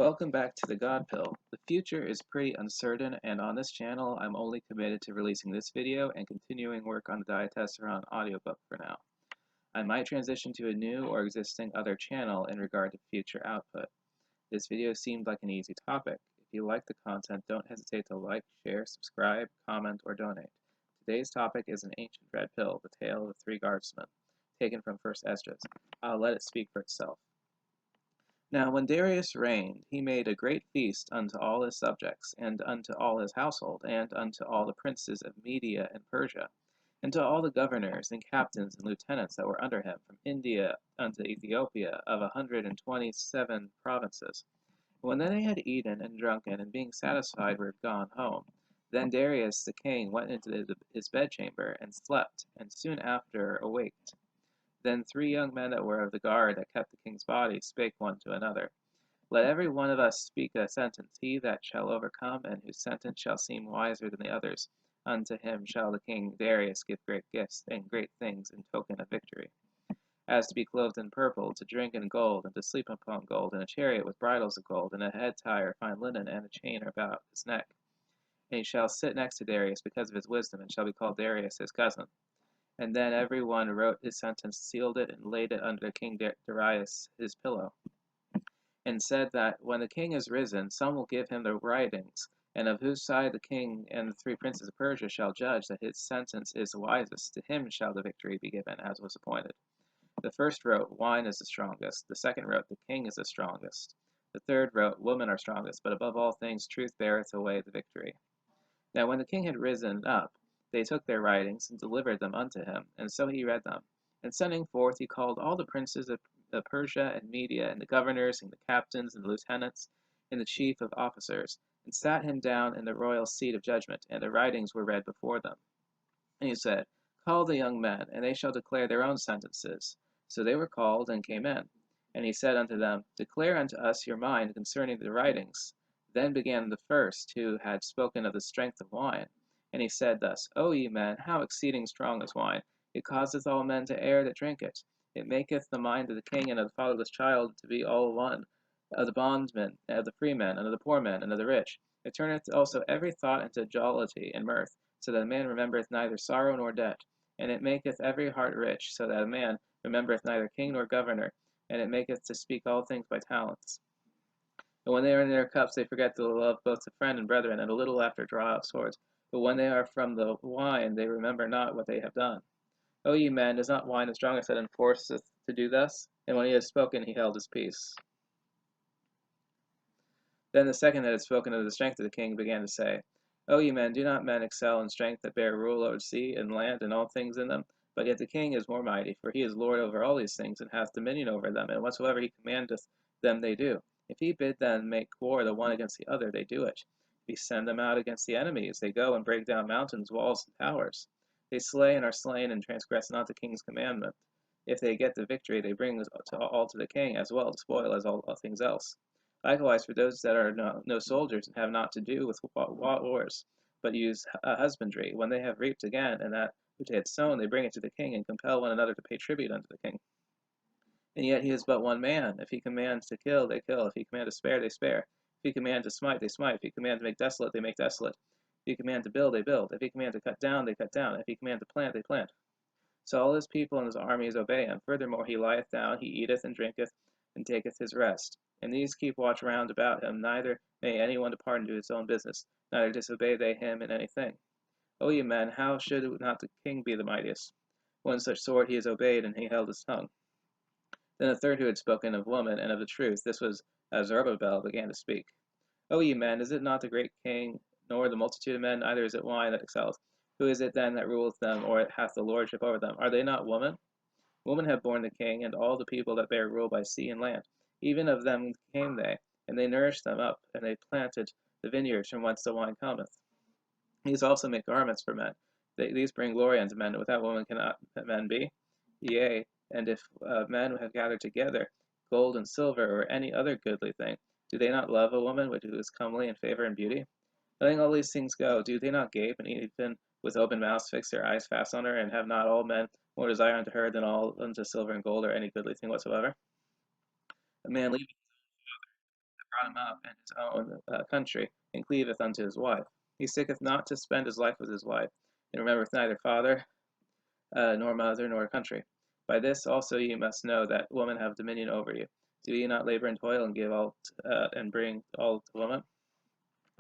Welcome back to the God Pill. The future is pretty uncertain, and on this channel, I'm only committed to releasing this video and continuing work on the Diatessaron audiobook for now. I might transition to a new or existing other channel in regard to future output. This video seemed like an easy topic. If you like the content, don't hesitate to like, share, subscribe, comment, or donate. Today's topic is an ancient red pill, the tale of the three guardsmen, taken from 1st Esdras. I'll let it speak for itself. Now when Darius reigned, he made a great feast unto all his subjects, and unto all his household, and unto all the princes of Media and Persia, and to all the governors, and captains, and lieutenants that were under him, from India unto Ethiopia, of 127 provinces. And when they had eaten and drunken, and being satisfied were gone home, then Darius the king went into his bedchamber, and slept, and soon after awaked. Then 3 young men that were of the guard that kept the king's body spake one to another, Let every one of us speak a sentence. He that shall overcome, and whose sentence shall seem wiser than the others, unto him shall the king Darius give great gifts and great things in token of victory. As to be clothed in purple, to drink in gold, and to sleep upon gold, and a chariot with bridles of gold, and a head tire of fine linen, and a chain about his neck. And he shall sit next to Darius because of his wisdom, and shall be called Darius his cousin. And then every one wrote his sentence, sealed it, and laid it under King Darius his pillow, and said that when the king is risen, some will give him the writings, and of whose side the king and the 3 princes of Persia shall judge that his sentence is the wisest, to him shall the victory be given, as was appointed. The first wrote, Wine is the strongest. The second wrote, The king is the strongest. The third wrote, Women are strongest, but above all things truth beareth away the victory. Now when the king had risen up, they took their writings, and delivered them unto him, and so he read them. And sending forth, he called all the princes of Persia and Media, and the governors, and the captains, and the lieutenants, and the chief of officers, and sat him down in the royal seat of judgment, and the writings were read before them. And he said, Call the young men, and they shall declare their own sentences. So they were called, and came in. And he said unto them, Declare unto us your mind concerning the writings. Then began the first, who had spoken of the strength of wine. And he said thus, O ye men, how exceeding strong is wine! It causeth all men to err that drink it. It maketh the mind of the king and of the fatherless child to be all one, of the bondman, and of the freeman, and of the poor man, and of the rich. It turneth also every thought into jollity and mirth, so that a man remembereth neither sorrow nor debt. And it maketh every heart rich, so that a man remembereth neither king nor governor, and it maketh to speak all things by talents. And when they are in their cups, they forget to love both the friend and brethren, and a little after draw out swords. But when they are from the wine, they remember not what they have done. O ye men, is not wine the strongest that enforceth to do thus? And when he had spoken, he held his peace. Then the second that had spoken of the strength of the king began to say, O ye men, do not men excel in strength that bear rule over sea and land and all things in them? But yet the king is more mighty, for he is lord over all these things, and hath dominion over them, and whatsoever he commandeth them they do. If he bid them make war the one against the other, they do it. If he send them out against the enemies, they go and break down mountains, walls, and towers. They slay and are slain, and transgress not the king's commandment. If they get the victory, they bring all to the king, as well to spoil as all things else. Likewise, for those that are no soldiers, and have not to do with wars, but use husbandry, when they have reaped again, and that which they had sown, they bring it to the king, and compel one another to pay tribute unto the king. And yet he is but one man. If he commands to kill, they kill. If he command to spare, they spare. If he command to smite, they smite. If he command to make desolate, they make desolate. If he command to build, they build. If he command to cut down, they cut down. If he command to plant, they plant. So all his people and his armies obey him. Furthermore, he lieth down, he eateth and drinketh, and taketh his rest. And these keep watch round about him, neither may any one depart into his own business, neither disobey they him in anything. O ye men, how should not the king be the mightiest? One such sort he is obeyed, and he held his tongue. Then the third who had spoken of woman and of the truth, this was Zerubbabel, began to speak. O ye men, is it not the great king, nor the multitude of men, neither is it wine that excelleth? Who is it then that ruleth them, or hath the lordship over them? Are they not women? Women have borne the king, and all the people that bear rule by sea and land. Even of them came they, and they nourished them up, and they planted the vineyards from whence the wine cometh. These also make garments for men. These bring glory unto men. Without women cannot men be. Yea, and if men have gathered together gold and silver, or any other goodly thing, do they not love a woman which is comely in favor and beauty? Letting all these things go, do they not gape, and even with open mouths fix their eyes fast on her, and have not all men more desire unto her than all unto silver and gold, or any goodly thing whatsoever? A man leaving brought him up in his own country, and cleaveth unto his wife. He seeketh not to spend his life with his wife, and remembereth neither father, nor mother, nor country. By this also ye must know that women have dominion over you. Do ye not labor and toil, and give all and bring all to woman?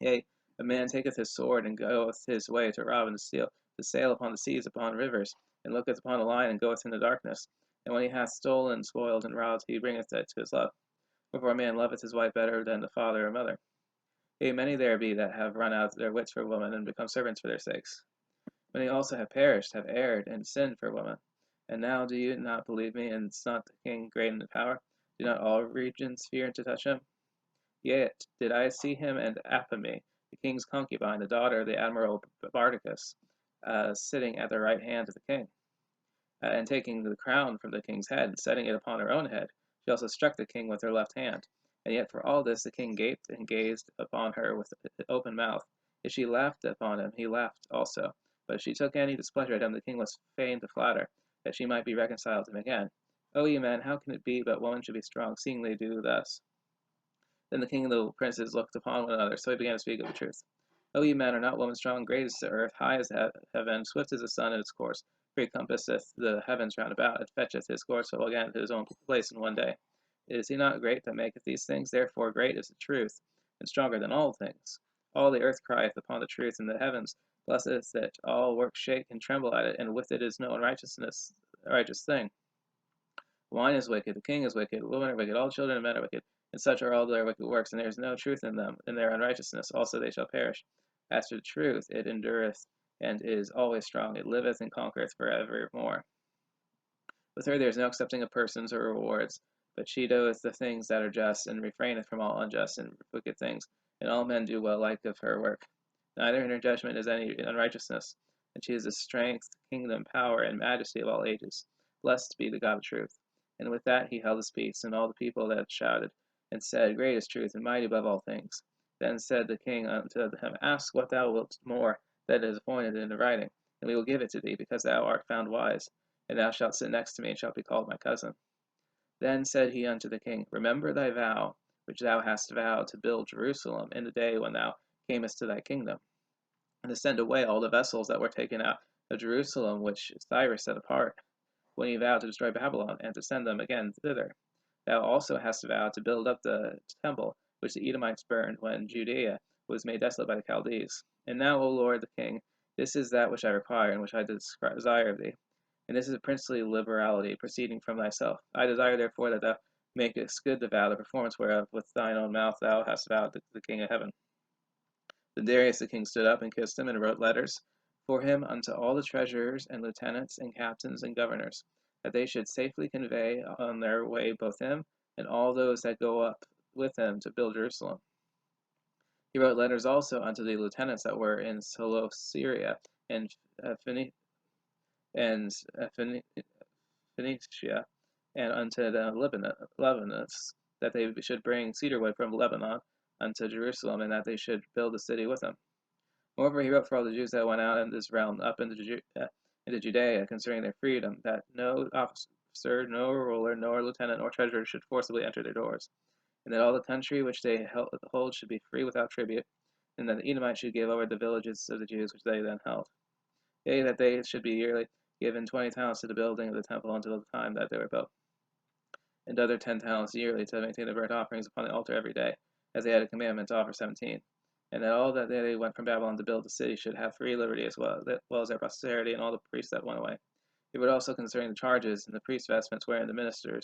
Yea, a man taketh his sword, and goeth his way to rob and to steal, to sail upon the seas, upon rivers, and looketh upon a lion, and goeth in the darkness. And when he hath stolen, spoiled, and robbed, he bringeth it to his love. Wherefore a man loveth his wife better than the father or mother. Yea, many there be that have run out their wits for women, and become servants for their sakes. Many also have perished, have erred, and sinned for women. And now do you not believe me, and is not the king great in power? Do not all regions fear to touch him? Yet did I see him and Apame, the king's concubine, the daughter of the admiral Bardicus, sitting at the right hand of the king, and taking the crown from the king's head, and setting it upon her own head. She also struck the king with her left hand. And yet for all this the king gaped and gazed upon her with open mouth. If she laughed upon him, he laughed also. But if she took any displeasure at him, the king was fain to flatter, that she might be reconciled to him again. O ye men, how can it be but women should be strong, seeing they do thus? Then the king and the princes looked upon one another, so he began to speak of the truth. O ye men, are not women strong? Great as the earth, high as heaven, swift as the sun in its course. For he compasseth the heavens round about, and fetcheth his course again to his own place in one day. Is he not great that maketh these things? Therefore great is the truth, and stronger than all things. All the earth crieth upon the truth, and the heavens blesseth it. All works shake and tremble at it, and with it is no righteous thing. Wine is wicked, the king is wicked, women are wicked, all children and men are wicked, and such are all their wicked works, and there is no truth in them. In their unrighteousness also they shall perish. As for the truth, it endureth, and is always strong, it liveth and conquereth for evermore. With her there is no accepting of persons or rewards, but she doeth the things that are just, and refraineth from all unjust and wicked things, and all men do well like of her work. Neither in her judgment is any unrighteousness, and she is the strength, kingdom, power, and majesty of all ages. Blessed be the God of truth. And with that he held his peace, and all the people that shouted, and said, Great is truth, and mighty above all things. Then said the king unto him, Ask what thou wilt more that is appointed in the writing, and we will give it to thee, because thou art found wise, and thou shalt sit next to me, and shalt be called my cousin. Then said he unto the king, Remember thy vow, which thou hast vowed to build Jerusalem in the day when thou camest to thy kingdom, and to send away all the vessels that were taken out of Jerusalem, which Cyrus set apart, when he vowed to destroy Babylon, and to send them again thither. Thou also hast vowed to build up the temple, which the Edomites burned, when Judea was made desolate by the Chaldees. And now, O Lord the king, this is that which I require, and which I desire of thee. And this is a princely liberality proceeding from thyself. I desire therefore that thou makest good the vow, the performance whereof with thine own mouth thou hast vowed to the king of heaven. Then Darius the king stood up and kissed him, and wrote letters for him unto all the treasurers and lieutenants and captains and governors, that they should safely convey on their way both him and all those that go up with him to build Jerusalem. He wrote letters also unto the lieutenants that were in Celesyria and Phoenicia, and unto the Lebanonites, that they should bring cedar wood from Lebanon unto Jerusalem, and that they should build the city with them. Moreover, he wrote for all the Jews that went out in this realm up into Judea concerning their freedom, that no officer, no ruler, nor lieutenant, nor treasurer should forcibly enter their doors, and that all the country which they hold should be free without tribute, and that the Edomites should give over the villages of the Jews which they then held. Yea, that they should be yearly given 20 talents to the building of the temple until the time that they were built, and other 10 talents yearly to maintain the burnt offerings upon the altar every day, as they had a commandment to offer 17. And that all that they went from Babylon to build the city should have free liberty as well as their posterity and all the priests that went away. He wrote also concerning the charges and the priest's vestments wherein the minister,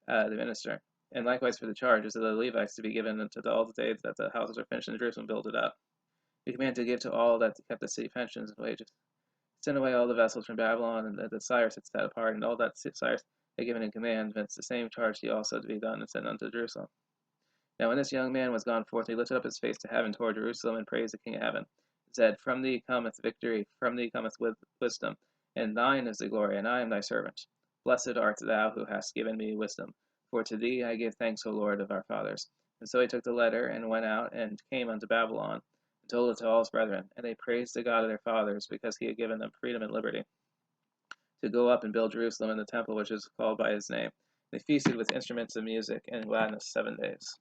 and likewise for the charges of the Levites to be given unto all the days that the houses were finished in Jerusalem builded up. He commanded to give to all that kept the city pensions and wages. Send away all the vessels from Babylon, and that Cyrus had set apart, and all that Cyrus had given in commandments, the same charge he also to be done and sent unto Jerusalem. Now when this young man was gone forth, he lifted up his face to heaven toward Jerusalem, and praised the King of heaven, and said, From thee cometh victory, from thee cometh wisdom, and thine is the glory, and I am thy servant. Blessed art thou who hast given me wisdom, for to thee I give thanks, O Lord of our fathers. And so he took the letter, and went out, and came unto Babylon, and told it to all his brethren. And they praised the God of their fathers, because he had given them freedom and liberty, to go up and build Jerusalem and the temple which is called by his name. They feasted with instruments of music and gladness 7 days.